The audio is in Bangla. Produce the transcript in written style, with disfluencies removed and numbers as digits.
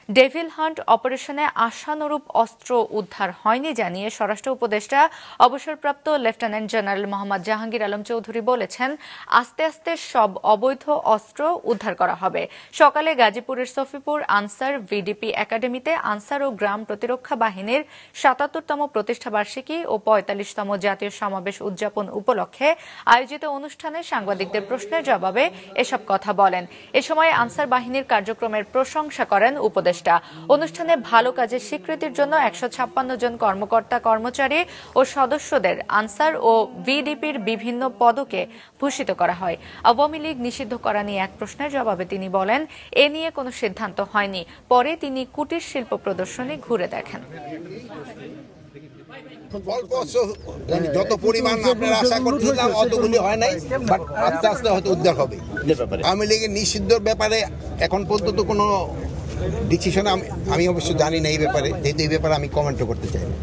ডেভিল হান্ট অপারেশনে আশানুরূপ অস্ত্র উদ্ধার হয়নি জানিয়ে স্বরাষ্ট্র উপদেষ্টা অবসরপ্রাপ্ত লেফটেন্যান্ট জেনারেল মোহাম্মদ জাহাঙ্গীর আলম চৌধুরী বলেছেন, আস্তে আস্তে সব অবৈধ অস্ত্র উদ্ধার করা হবে। সকালে গাজীপুরের সফিপুর আনসার ভিডিপি একাডেমিতে আনসার ও গ্রাম প্রতিরক্ষা বাহিনীর ৭৭তম প্রতিষ্ঠাবার্ষিকী ও ৪৫তম জাতীয় সমাবেশ উদযাপন উপলক্ষে আয়োজিত অনুষ্ঠানে সাংবাদিকদের প্রশ্নের জবাবে এসব কথা বলেন। এ সময় আনসার বাহিনীর কার্যক্রমের প্রশংসা করেন উপদেষ্টা। অনুষ্ঠানে ভালো কাজের স্বীকৃতির জন্য ১৫৬ জন কর্মকর্তা কর্মচারী ও সদস্যদের আনসার ও ভিডিপির বিভিন্ন পদকে ভূষিত করা হয়। আওয়ামী লীগ নিষিদ্ধ করা নিয়ে এক প্রশ্নের জবাবে তিনি বলেন, এ নিয়ে কোনো সিদ্ধান্ত হয়নি। পরে তিনি কুটির শিল্প প্রদর্শনী ঘুরে দেখেন। যত পরিমাণ আপনারা আশা করছিলাম অতগুলি হয় নাই, বাট আস্তে আস্তে হয়তো উদ্ধার হবে। আওয়ামী লীগের নিষিদ্ধর ব্যাপারে এখন পর্যন্ত কোনো ডিসিশন আমি অবশ্য জানি না এই ব্যাপারে, যেহেতু এই ব্যাপারে আমি কমেন্টও করতে চাই না।